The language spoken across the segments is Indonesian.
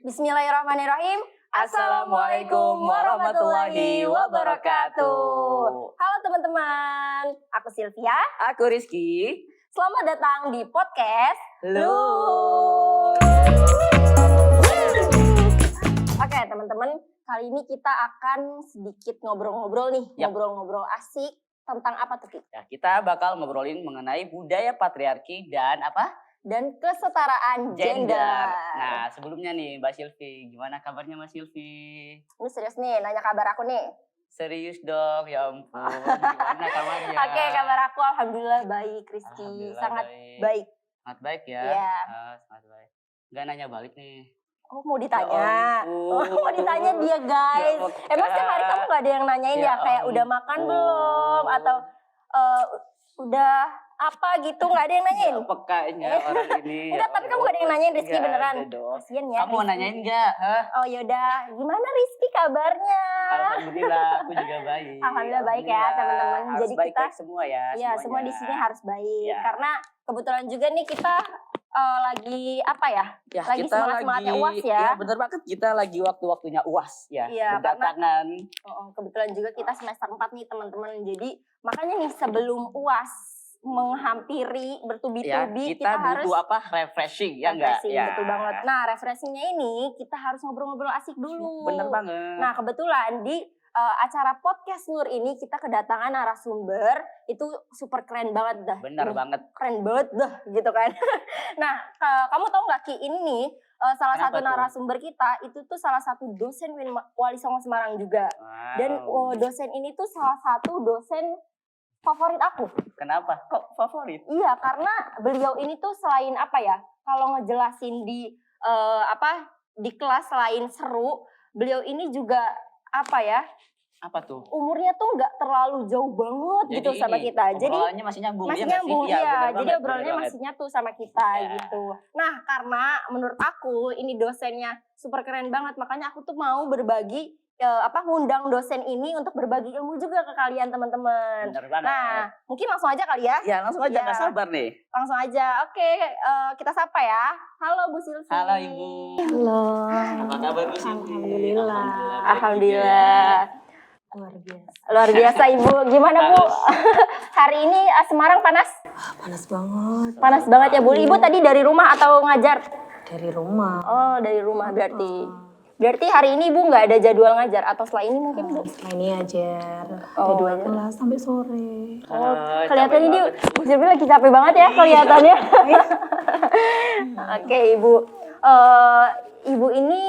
Bismillahirrahmanirrahim. Assalamualaikum warahmatullahi wabarakatuh. Halo teman-teman, aku Sylvia. Aku Rizky. Selamat datang di podcast Lu. Oke teman-teman, kali ini kita akan sedikit ngobrol-ngobrol nih. Yap. Ngobrol-ngobrol asik tentang apa tuh, Ki? Ya, kita bakal ngobrolin mengenai budaya patriarki dan apa? Dan kesetaraan gender. Nah, sebelumnya nih Mbak Silvi, gimana kabarnya Mbak Silvi? Ini serius nih, nanya kabar aku nih. Serius dong, ya ampun. Gimana kabarnya? Oke, kabar aku alhamdulillah baik, Rizky. Alhamdulillah Sangat baik. baik. Sangat baik ya. Iya. Sangat baik. Gak nanya balik nih. Oh, mau ditanya. Ya ampun. Mau ditanya dia, guys. Ya, Emang setiap hari kamu gak ada yang nanyain ya? Ya Kayak udah makan belum? Atau udah apa gitu? Gak ada yang nanyain? Pekanya orang ini. Enggak, tapi kamu gak ada yang nanyain Rizky Nggak beneran. ada dong. Kasian ya. Kamu mau Rizky. nanyain nggak? Hah? Oh yaudah, gimana Rizky kabarnya? Alhamdulillah, aku juga baik. Alhamdulillah baik ya, teman-teman. Harus Jadi baik-baik kita- semua ya. Iya, semua semuanya. di sini harus baik. Ya. Karena kebetulan juga nih kita lagi apa ya? Ya, lagi kita semangat-semangatnya UAS ya. Iya, bener banget. Kita lagi waktu-waktunya UAS ya. Iya, berdatangan. Kebetulan juga kita semester 4 nih teman-teman. Jadi makanya nih sebelum UAS menghampiri Ya, bertubi-tubi kita harus butuh apa? Refreshing ya enggak? refreshing, Ya. betul banget. Nah, refreshingnya ini kita harus ngobrol-ngobrol asik dulu. Bener banget. Nah, kebetulan di acara podcast Nur ini kita kedatangan narasumber itu super keren banget dah. Bener banget. Keren banget dah gitu kan. Nah, kamu tahu nggak Ki, ini nih salah Kenapa satu tuh? narasumber kita itu tuh salah satu dosen Wali Songo Semarang juga. Wow. Dan dosen ini tuh salah satu dosen favorit aku. Kenapa? Kok favorit? Iya, karena beliau ini tuh selain apa ya, kalau ngejelasin di di kelas selain seru, beliau ini juga apa ya, Apa tuh? umurnya tuh nggak terlalu jauh banget gitu sama ini, kita. Jadi obrolannya masih nyambung. masih ya nggak sih? nyambung Iya, ya. bener Jadi banget, obrolannya bener banget. masih nyatu sama kita Ya. gitu. Nah, karena menurut aku ini dosennya super keren banget, makanya aku tuh mau berbagi ngundang dosen ini untuk berbagi ilmu juga ke kalian teman-teman. Bener banget. Nah, mungkin langsung aja kali ya. Ya, langsung aja, Ya. nggak sabar nih. Langsung aja. Oke, kita sapa ya. Halo Bu Silvi. Halo Ibu. Halo. Apa kabar Bu Silvi? Alhamdulillah. baik Alhamdulillah. Luar biasa. Luar biasa Ibu. Gimana Bu? Hari ini Semarang panas? Panas banget. Panas banget ya Bu. Ibu tadi dari rumah atau ngajar? Dari rumah. Oh, dari rumah berarti. Berarti hari ini Ibu nggak ada jadwal ngajar atau setelah ini mungkin Bu? Setelah ini ajar. Oh, Kedua ajar. kelas sampai sore. Oh, Ah, kelihatan capek ini banget. Bu Silvi lagi capek banget ya kelihatannya. Oke Ibu. Ibu ini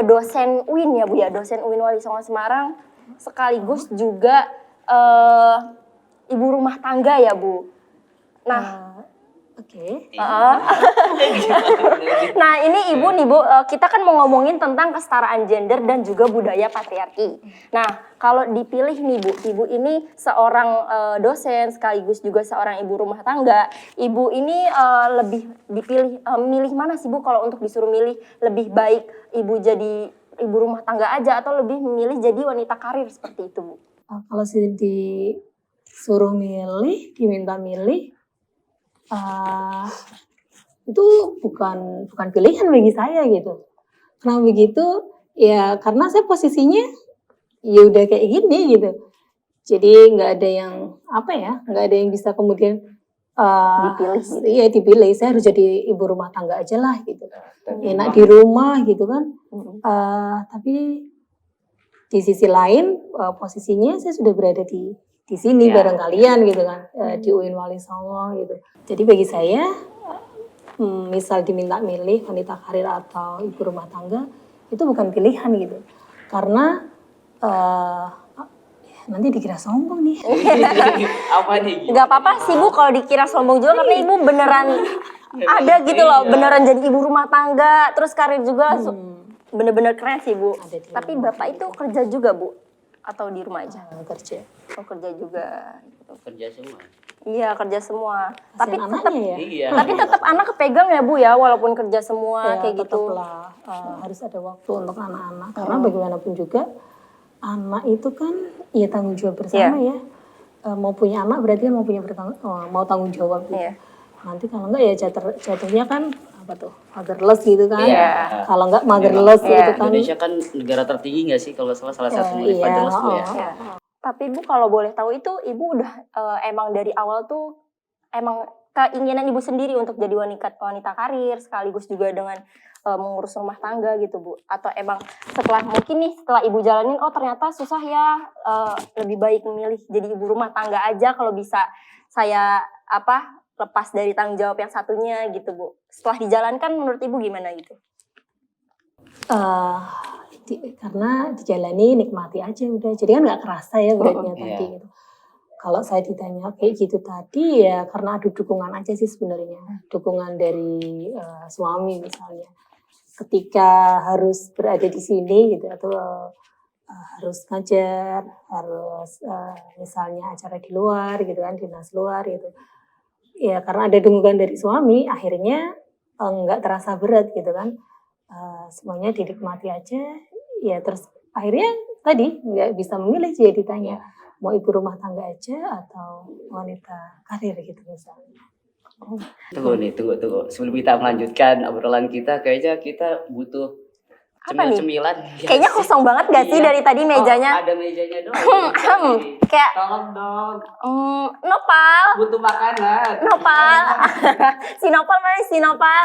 dosen UIN ya Bu ya, dosen UIN Wali Songo Semarang, sekaligus juga ibu rumah tangga ya Bu. Nah, Oke. nah ini Ibu nih Bu, kita kan mau ngomongin tentang kesetaraan gender dan juga budaya patriarki. Nah, kalau dipilih nih Bu, Ibu ini seorang dosen sekaligus juga seorang ibu rumah tangga. Ibu ini lebih dipilih, milih mana sih Bu kalau untuk disuruh milih, lebih baik Ibu jadi ibu rumah tangga aja atau lebih memilih jadi wanita karir seperti itu Bu? Kalau sih disuruh milih, diminta milih, itu bukan pilihan bagi saya gitu. Kenapa begitu? Ya karena saya posisinya ya udah kayak gini gitu. Jadi nggak ada yang nggak ada yang bisa kemudian Dipilih gitu. Iya dipilih. Saya harus jadi ibu rumah tangga aja lah gitu. Enak di rumah gitu kan. Tapi di sisi lain posisinya saya sudah berada di sini Ya. bareng kalian gitu kan, di UIN Wali Songo gitu. Jadi bagi saya misal diminta milih wanita karir atau ibu rumah tangga itu bukan pilihan gitu. Karena nanti dikira sombong nih. Apa nih? Nggak apa-apa sih Bu kalau dikira sombong juga karena Ibu beneran ada gitu loh, Iya. beneran jadi ibu rumah tangga, terus karir juga bener-bener keren sih Bu. Ada di Tapi rumah. Bapak itu kerja juga Bu? Atau di rumah aja? Kerja. Oh kerja juga. Kerja semua. Iya kerja semua. Tapi Kasihan tetap anaknya ya. Iya. tapi tetap anak kepegang ya Bu ya, walaupun kerja semua Ya, kayak gitu. tetaplah, harus ada waktu untuk anak-anak. Karena bagaimanapun juga anak itu kan ya tanggung jawab bersama ya. Mau punya anak berarti kan mau tanggung jawab gitu. Iya. Nanti kalau enggak ya jatuhnya kan apa tuh motherless gitu kan. Iya. Kalau nggak motherless Memang, itu kan. Indonesia kan negara tertinggi nggak sih kalau salah satu Iya, fatherless tuh ya. Ya. Tapi Bu kalau boleh tahu itu Ibu udah emang dari awal tuh emang keinginan Ibu sendiri untuk jadi wanita karir sekaligus juga dengan mengurus rumah tangga gitu Bu? Atau emang setelah mungkin nih setelah Ibu jalanin oh ternyata susah ya lebih baik memilih jadi ibu rumah tangga aja kalau bisa saya lepas dari tanggung jawab yang satunya gitu Bu. Setelah dijalankan menurut Ibu gimana gitu? Karena dijalani nikmati aja udah, jadi kan nggak kerasa ya beratnya Iya. tadi gitu. Kalau saya ditanya kayak gitu tadi ya karena ada dukungan aja sih sebenarnya, dukungan dari suami misalnya, ketika harus berada di sini gitu atau harus ngajar, harus misalnya acara di luar gitu kan, dinas luar gitu. Ya karena ada dukungan dari suami, akhirnya nggak terasa berat gitu kan. Semuanya dinikmati aja, ya terus akhirnya tadi nggak bisa memilih jadi ditanya mau ibu rumah tangga aja atau wanita karir gitu misalnya. Tunggu. Sebelum kita melanjutkan obrolan kita, kayaknya kita butuh Apa nih? cemilan. Kayaknya kosong banget gak sih Iya. dari tadi mejanya? Oh, ada mejanya doang. Kayak Tolong dong, Nopal. butuh makanan. Nopal. Si Nopal mana si Nopal?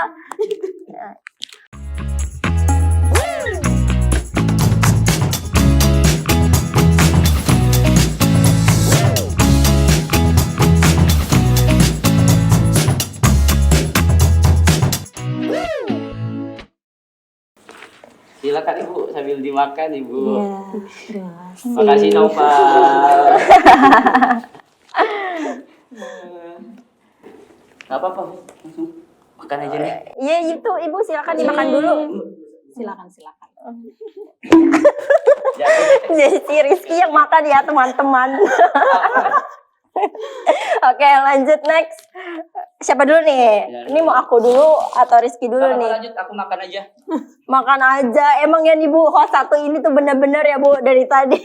Silakan Ibu sambil dimakan Ibu. Iya, terima kasih. Makasih Nopal. Gak apa-apa, langsung makan aja nih. Iya itu Ibu silakan dimakan dulu. Silakan. Jadi si Rizky yang makan ya teman-teman. Oke lanjut next. Siapa dulu nih? Ini mau aku dulu atau Rizky dulu Kalau nih? lanjut aku makan aja. Makan aja. Emang yang Ibu host satu ini tuh bener-bener ya Bu dari tadi.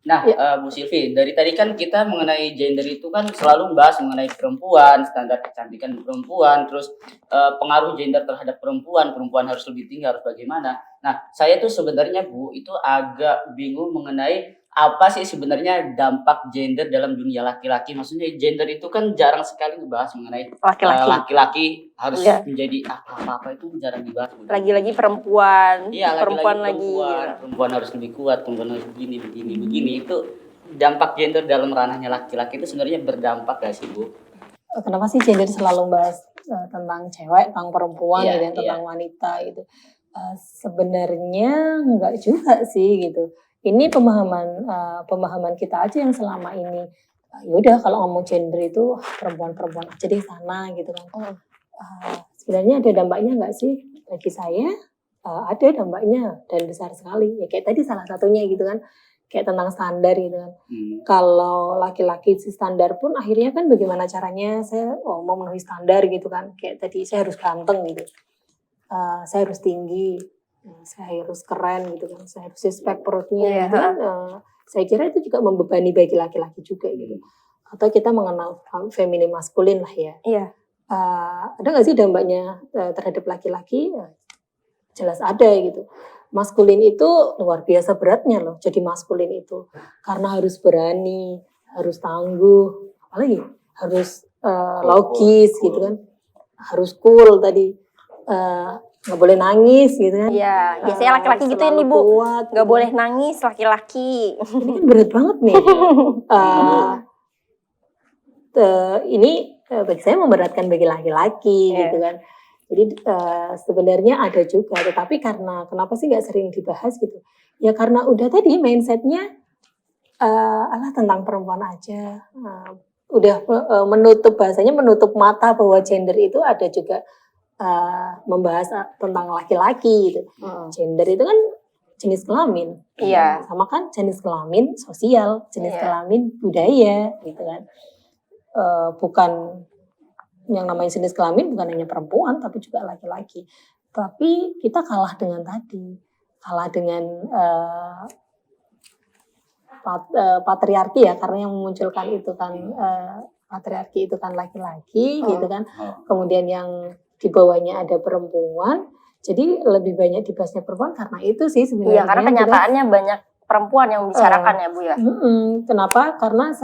Nah, Bu Silvi, dari tadi kan kita mengenai gender itu kan selalu bahas mengenai perempuan, standar kecantikan perempuan, terus pengaruh gender terhadap perempuan harus lebih tinggi, harus bagaimana. Nah, saya tuh sebenarnya Bu, itu agak bingung mengenai apa sih sebenarnya dampak gender dalam dunia laki-laki. Maksudnya gender itu kan jarang sekali dibahas mengenai laki-laki harus menjadi apa-apa itu jarang dibahas. Lagi-lagi perempuan. Iya, perempuan perempuan harus lebih kuat, perempuan harus begini. Itu dampak gender dalam ranahnya laki-laki itu sebenarnya berdampak gak sih Bu? Kenapa sih gender selalu bahas tentang cewek, tentang perempuan Iya, gitu, tentang wanita gitu? Sebenarnya enggak juga sih gitu. Ini pemahaman kita aja yang selama ini yaudah kalau ngomong gender itu perempuan aja deh sana gitu kan. Sebenarnya ada dampaknya enggak sih? Bagi saya ada dampaknya dan besar sekali. Ya kayak tadi salah satunya gitu kan. Kayak tentang standar gitu kan. Kalau laki-laki si standar pun akhirnya kan bagaimana caranya saya mau memenuhi standar gitu kan. Kayak tadi saya harus ganteng gitu. Saya harus tinggi, saya harus keren gitu kan. Saya harus six-pack perutnya gitu kan. Saya kira itu juga membebani bagi laki-laki juga gitu. Atau kita mengenal feminin maskulin lah ya. Iya. Ada nggak sih dampaknya terhadap laki-laki? Jelas ada gitu. Maskulin itu luar biasa beratnya loh, jadi maskulin itu. Karena harus berani, harus tangguh, apalagi harus logis gitu kan. Harus cool tadi, nggak boleh nangis gitu kan. Iya, biasanya laki-laki gitu ini Bu. Kuat, Nggak gitu. boleh nangis laki-laki. Ini kan berat banget nih. Ini bagi saya memberatkan bagi laki-laki gitu kan. Jadi sebenarnya ada juga, tetapi karena kenapa sih nggak sering dibahas gitu? Ya karena udah tadi mindsetnya tentang perempuan aja, udah menutup bahasanya menutup mata bahwa gender itu ada juga membahas tentang laki-laki gitu. Gender itu kan jenis kelamin, sama kan jenis kelamin sosial, jenis kelamin budaya gitu kan, bukan yang namanya jenis kelamin bukan hanya perempuan tapi juga laki-laki. Tapi kita kalah dengan patriarki ya, karena yang memunculkan itu kan patriarki itu kan laki-laki gitu kan. Kemudian yang di bawahnya ada perempuan, jadi lebih banyak dibahasnya perempuan karena itu sih Iya, sebenarnya. karena Terus, kenyataannya banyak perempuan yang membicarakan ya Bu ya. kenapa? Karena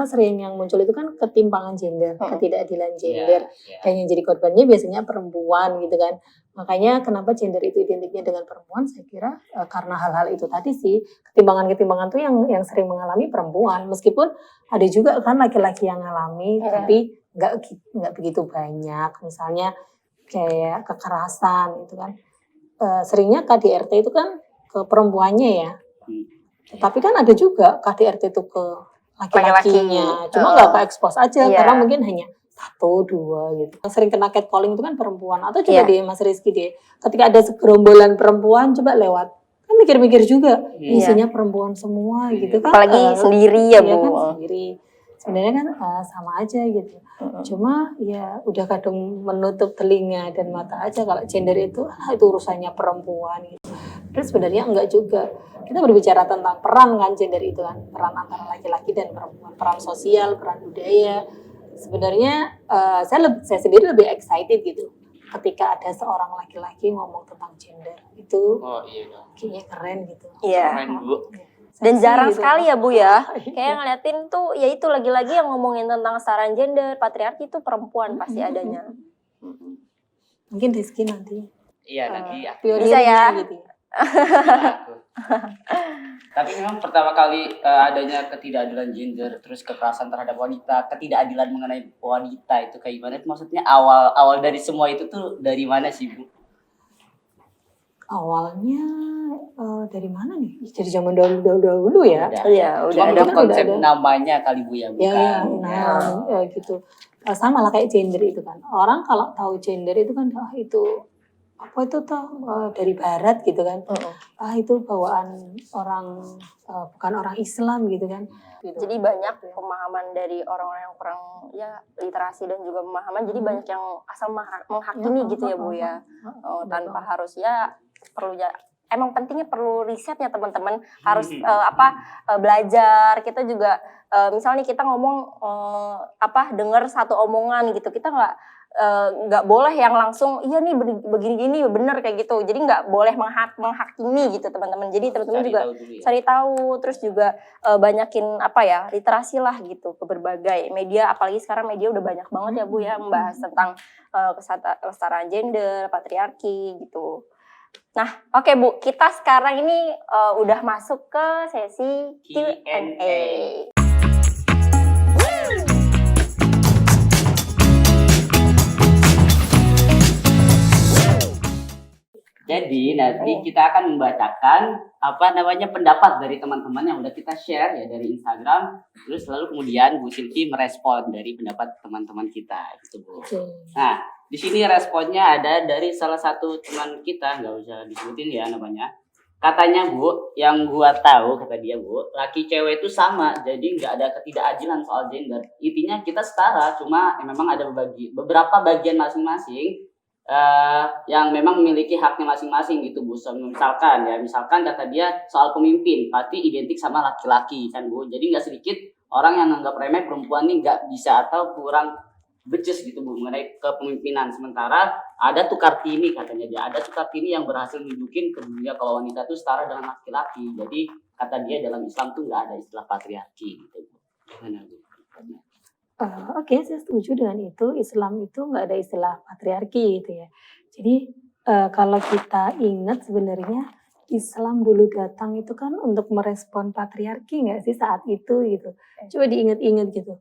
sering yang muncul itu kan ketimpangan gender, ketidakadilan gender, dan yang jadi korbannya biasanya perempuan gitu kan. Makanya kenapa gender itu identiknya dengan perempuan? Saya kira karena hal-hal itu tadi sih, ketimpangan-ketimpangan tuh yang sering mengalami perempuan, meskipun ada juga kan laki-laki yang ngalami, tapi nggak begitu banyak. Misalnya kayak kekerasan itu kan, seringnya KDRT itu kan ke perempuannya ya. Tapi kan ada juga KDRT itu ke laki-lakinya, cuma nggak ke expose aja karena mungkin hanya 1-2 gitu. Yang sering kena catcalling itu kan perempuan. Atau coba deh Mas Rizky deh, ketika ada segerombolan perempuan coba lewat, kan mikir-mikir juga isinya perempuan semua gitu kan. Apalagi sendiri ya Bu. Kan sendiri. Sebenarnya kan sama aja gitu. Cuma ya udah kadang menutup telinga dan mata aja kalau gender itu urusannya perempuan gitu. Terus sebenarnya enggak juga. Kita berbicara tentang peran kan gender itu kan, peran antara laki-laki dan perempuan, peran sosial, peran budaya. Sebenarnya saya sendiri lebih excited gitu ketika ada seorang laki-laki ngomong tentang gender itu. Kayaknya keren gitu. Iya. Keren Bu. Dan jarang gitu. sekali ya Bu ya. Kayak ngeliatin tuh ya itu lagi-lagi yang ngomongin tentang kesetaraan gender, patriarki itu perempuan pasti adanya. Mungkin Rizky nanti. Iya nanti aku. Bisa ya. Gitu. Aku. Tapi memang pertama kali adanya ketidakadilan gender, terus kekerasan terhadap wanita, ketidakadilan mengenai wanita itu kayak gimana? Maksudnya awal dari semua itu tuh dari mana sih Bu? Awalnya dari mana nih? Dari zaman dahulu ya. Iya, Cuma udah untuk ada. konsep namanya kali Bu ya, bukan? Gitu. Sama lah kayak gender itu kan. Orang kalau tahu gender itu kan itu apa itu tuh dari barat gitu kan. Itu bawaan orang bukan orang Islam gitu kan. Gitu. Jadi banyak pemahaman dari orang-orang yang kurang ya literasi dan juga pemahaman. Jadi banyak yang asal menghakimi gitu ya Bu ya. Tanpa harus ya perlu ya. Emang pentingnya perlu riset ya teman-teman, harus belajar. Kita juga misalnya kita ngomong dengar satu omongan gitu, kita nggak boleh yang langsung iya nih begini-gini bener kayak gitu. Jadi nggak boleh menghakimi gitu teman-teman. Jadi teman-teman juga cari tahu, terus juga banyakin literasi lah gitu ke berbagai media. Apalagi sekarang media udah banyak banget ya Bu ya membahas tentang kesetaraan gender, patriarki gitu. Nah, oke Bu, kita sekarang ini udah masuk ke sesi Q&A. Jadi nanti kita akan membacakan pendapat dari teman-teman yang udah kita share ya dari Instagram, terus lalu kemudian Bu Silvi merespon dari pendapat teman-teman kita gitu Bu. Nah, di sini responnya ada dari salah satu teman kita, nggak usah disebutin ya namanya. Katanya Bu, yang gua tahu kata dia Bu, laki cewek itu sama, jadi nggak ada ketidakadilan soal gender. Intinya kita setara, cuma memang ada beberapa bagian masing-masing yang memang memiliki haknya masing-masing gitu Bu. Misalkan kata dia soal pemimpin pasti identik sama laki-laki kan Bu. Jadi nggak sedikit orang yang menganggap remeh perempuan ini nggak bisa atau kurang becus gitu Bu mengenai kepemimpinan. Sementara ada tuh Kartini katanya dia, ada tuh Kartini yang berhasil nunjukin ke dunia kalau wanita itu setara dengan laki-laki. Jadi kata dia dalam Islam tuh nggak ada istilah patriarki gitu Bu. Gimana Bu? Oke, saya setuju dengan itu. Islam itu nggak ada istilah patriarki gitu ya. Jadi kalau kita ingat sebenarnya Islam dulu datang itu kan untuk merespon patriarki nggak sih saat itu gitu. Coba diingat-ingat gitu.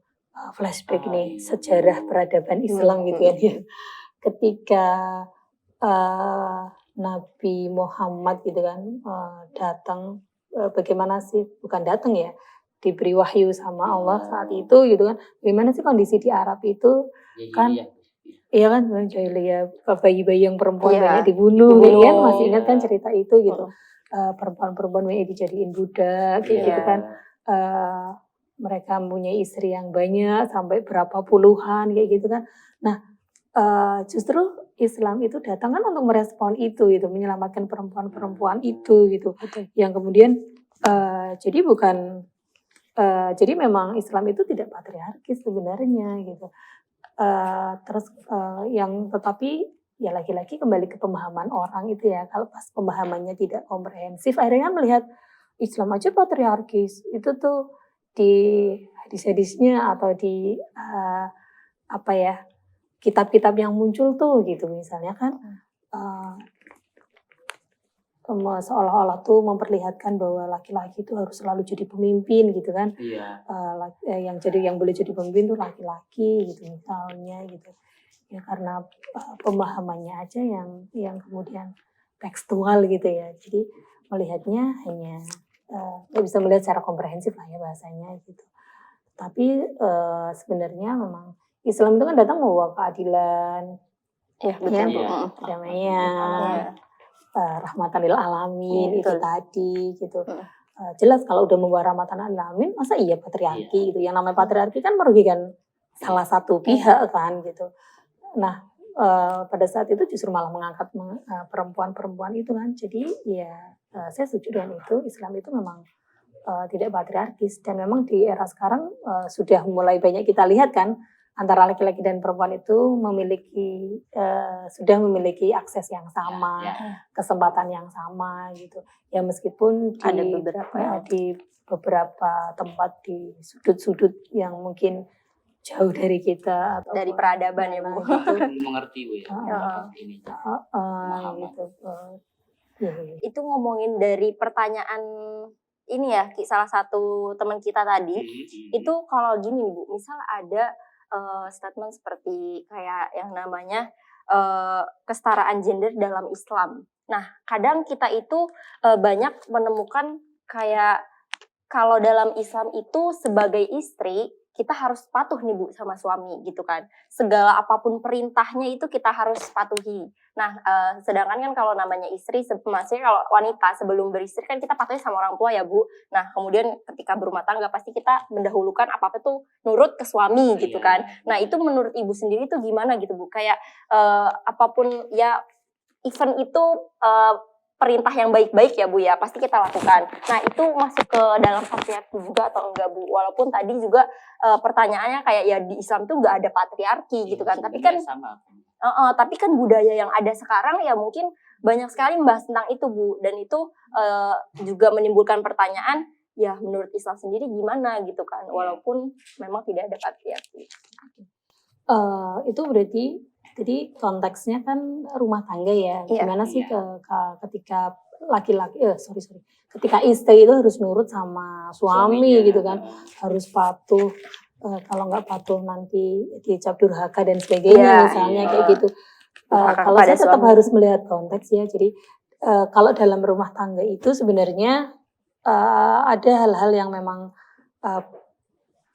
Flashback nih sejarah peradaban Islam gitu kan ya. Ketika Nabi Muhammad gitu kan datang, bagaimana sih? Bukan datang ya. Diberi wahyu sama Allah saat itu gitu kan. Bagaimana sih kondisi di Arab itu kan? Iya kan, jahiliyah, bayi-bayi yang perempuan banyak dibunuh kan, masih ingat kan cerita itu gitu. Perempuan-perempuan banyak dijadiin budak kayak gitu kan. Mereka mempunyai istri yang banyak sampai berapa puluhan kayak gitu kan. Nah, justru Islam itu datang kan untuk merespon itu gitu, menyelamatkan perempuan-perempuan itu gitu. Yang kemudian jadi memang Islam itu tidak patriarkis sebenarnya gitu. Terus yang tetapi ya lagi-lagi kembali ke pemahaman orang itu ya. Kalau pas pemahamannya tidak komprehensif, akhirnya kan melihat Islam aja patriarkis. Itu tuh di hadis-hadisnya atau di apa ya, kitab-kitab yang muncul tuh gitu misalnya kan eh, seolah-olah tuh memperlihatkan bahwa laki-laki itu harus selalu jadi pemimpin gitu kan. Iya. Yang boleh jadi pemimpin tuh laki-laki gitu misalnya gitu. Ya karena pemahamannya aja yang kemudian tekstual gitu ya. Jadi melihatnya hanya nggak bisa melihat secara komprehensif lah ya bahasanya gitu. Tapi sebenarnya memang Islam itu kan datang membawa keadilan, Iya, betul. Iya. kedamaian, rahmatan lil alamin Iya, itu betul. tadi gitu. Mm. Jelas kalau udah membawa rahmatan lil alamin masa iya patriarki gitu. Yang namanya patriarki kan merugikan salah satu pihak kan gitu. Nah, pada saat itu justru malah mengangkat perempuan-perempuan itu kan. Jadi ya saya setuju dengan itu. Islam itu memang tidak patriarkis dan memang di era sekarang sudah mulai banyak kita lihat kan antara laki-laki dan perempuan itu sudah memiliki akses yang sama, Ya. kesempatan yang sama gitu. Ya meskipun Ada beberapa yang- di beberapa tempat di sudut-sudut yang mungkin jauh dari kita atau Dari peradaban ya, Bu. gitu. Mengerti Bu ya. Mengerti ini. Pemahaman. Gitu. Itu ngomongin dari pertanyaan ini ya, salah satu teman kita tadi. Itu kalau gini nih Bu, misal ada statement seperti kayak yang namanya kesetaraan gender dalam Islam. Nah, kadang kita itu banyak menemukan kayak kalau dalam Islam itu sebagai istri kita harus patuh nih Bu sama suami gitu kan. Segala apapun perintahnya itu kita harus patuhi. Nah, sedangkan kan kalau namanya istri, maksudnya kalau wanita sebelum beristri kan kita patuhi sama orang tua ya Bu. Nah, kemudian ketika berumah tangga pasti kita mendahulukan apa-apa tuh nurut ke suami gitu kan. Nah, itu menurut Ibu sendiri tuh gimana gitu Bu? Kayak apapun ya event itu perintah yang baik-baik ya Bu ya, pasti kita lakukan. Nah, itu masuk ke dalam patriarki juga atau enggak Bu? Walaupun tadi juga pertanyaannya kayak ya di Islam tuh nggak ada patriarki gitu kan. Tapi kan sama. tapi kan budaya yang ada sekarang ya mungkin banyak sekali membahas tentang itu Bu, dan itu juga menimbulkan pertanyaan ya menurut Islam sendiri gimana gitu kan, walaupun memang tidak ada patriarki. Itu berarti jadi konteksnya kan rumah tangga ya. Iya. Gimana sih ketika laki-laki ketika istri itu harus nurut sama suami Suaminya. gitu kan, harus patuh. Kalau nggak patuh nanti dicap durhaka dan sebagainya Iya, misalnya iya. kayak gitu. Durhaka Kalau kepada saya tetap suami. harus melihat konteks ya. Jadi kalau dalam rumah tangga itu sebenarnya ada hal-hal yang memang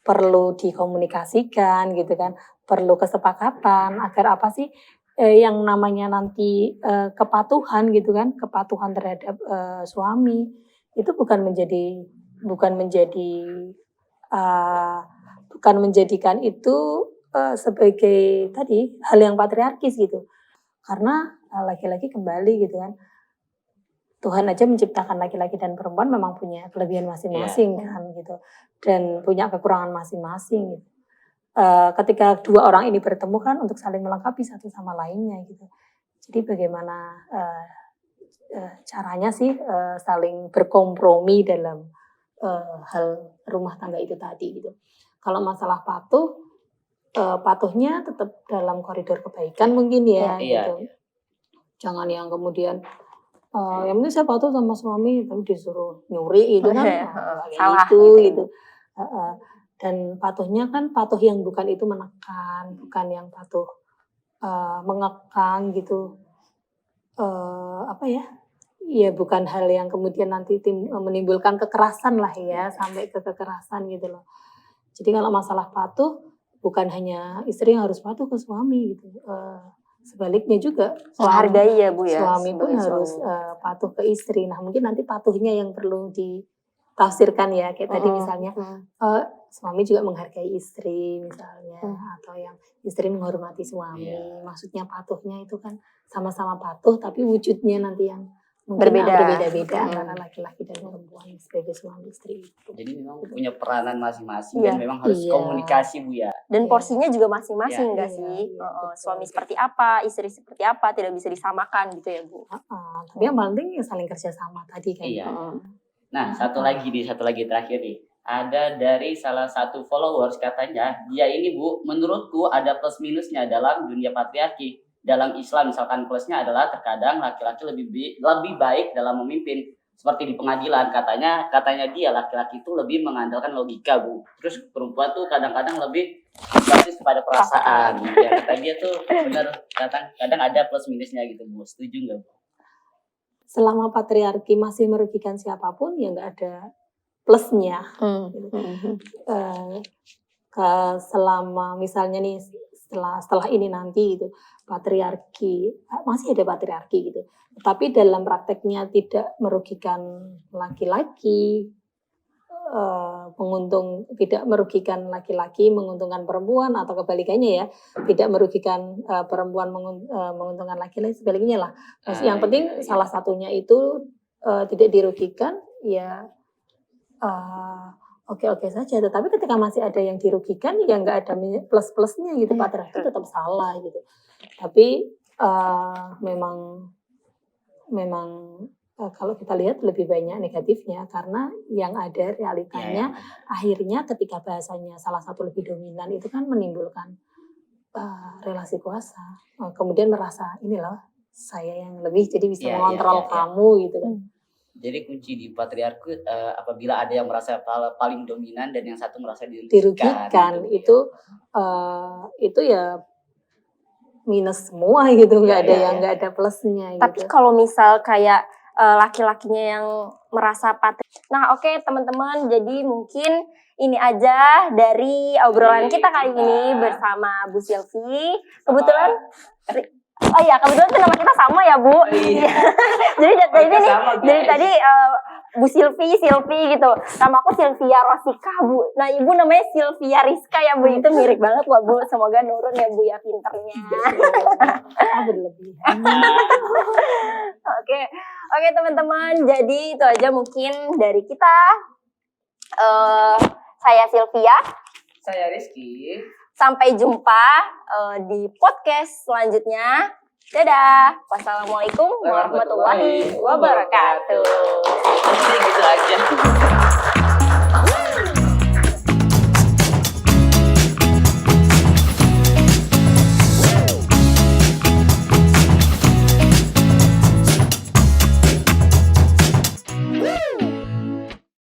perlu dikomunikasikan gitu kan, perlu kesepakatan agar apa sih yang namanya nanti kepatuhan gitu kan, kepatuhan terhadap suami itu bukan menjadikan itu sebagai tadi hal yang patriarkis gitu. Karena laki-laki kembali gitu kan, Tuhan aja menciptakan laki-laki dan perempuan memang punya kelebihan masing-masing kan gitu, dan punya kekurangan masing-masing gitu. Ketika dua orang ini bertemu kan untuk saling melengkapi satu sama lainnya gitu. Jadi bagaimana caranya sih saling berkompromi dalam hal rumah tangga itu tadi gitu. Kalau masalah patuhnya tetap dalam koridor kebaikan mungkin ya Iya. gitu. Jangan yang kemudian yang penting saya patuh sama suami tapi disuruh nyuri itu kan Salah itu gitu. gitu. Dan patuhnya kan patuh yang bukan itu menekan, bukan yang patuh mengekang gitu. Ya bukan hal yang kemudian nanti menimbulkan kekerasan lah ya, sampai ke kekerasan gitu loh. Jadi kalau masalah patuh bukan hanya istri yang harus patuh ke suami gitu. Sebaliknya juga Menghargai ya Bu ya. suami pun sebagai harus suami. patuh ke istri. Nah mungkin nanti patuhnya yang perlu ditafsirkan ya, kayak tadi misalnya suami juga menghargai istri misalnya, atau yang istri menghormati suami. Maksudnya patuhnya itu kan sama-sama patuh tapi wujudnya nanti yang mungkin Berbeda. berbeda-beda Hmm. antara laki-laki dan perempuan sebagai suami istri itu. Jadi memang punya peranan masing-masing Iya. dan memang harus Iya. komunikasi Bu ya. Dan Iya. porsinya juga masing-masing Iya. nggak Iya, sih? iya, betul. Suami seperti apa, istri seperti apa, tidak bisa disamakan gitu ya Bu. Tapi yang penting ya saling kerjasama tadi kan. Iya. Heeh. Nah, satu lagi terakhir nih. Ada dari salah satu followers katanya, dia ini Bu, menurutku ada plus minusnya dalam dunia patriarki. Dalam Islam misalkan plusnya adalah terkadang laki-laki lebih baik dalam memimpin. Seperti di pengadilan katanya dia laki-laki itu lebih mengandalkan logika Bu. Terus perempuan tuh kadang-kadang lebih basis pada perasaan. Ya, kata dia tuh benar kadang ada plus minusnya gitu Bu. Setuju nggak Bu? Selama patriarki masih merugikan siapapun ya nggak ada plusnya. Selama misalnya nih setelah ini nanti gitu patriarki masih ada patriarki gitu, tapi dalam prakteknya tidak merugikan laki-laki, tidak merugikan laki-laki menguntungkan perempuan atau kebalikannya ya, tidak merugikan perempuan menguntungkan laki-laki, sebaliknya lah. Yang penting salah satunya itu tidak dirugikan ya. Oke saja, tetapi ketika masih ada yang dirugikan ya nggak ada plus-plusnya gitu, patriarki tetap salah gitu. Tapi memang kalau kita lihat lebih banyak negatifnya karena yang ada realitanya akhirnya ketika bahasanya salah satu lebih dominan itu kan menimbulkan relasi kuasa, kemudian merasa ini loh saya yang lebih jadi bisa mengontrol kamu gitu kan. Jadi kunci di patriarki apabila ada yang merasa paling dominan dan yang satu merasa dirugikan gitu. Itu ya minus semua gitu, nggak ada plusnya. Tapi gitu. kalau misal kayak laki-lakinya yang merasa nah oke, teman-teman, jadi mungkin ini aja dari obrolan kita kali ini bersama Bu Silvi. Kebetulan kebetulan tuh nama kita sama ya Bu. Iya. Jadi tadi Bu Silvi gitu. Nama aku Silvia Rosika Bu. Nah Ibu namanya Silvia Rizka ya Bu. Itu mirip banget loh Bu. Semoga nurun ya Bu ya pinternya. Berlebihan. Oke teman-teman. Jadi itu aja mungkin dari kita. Saya Silvia. Saya Rizky. Sampai jumpa di podcast selanjutnya. Dadah. Wassalamualaikum warahmatullahi wabarakatuh. Gitu aja.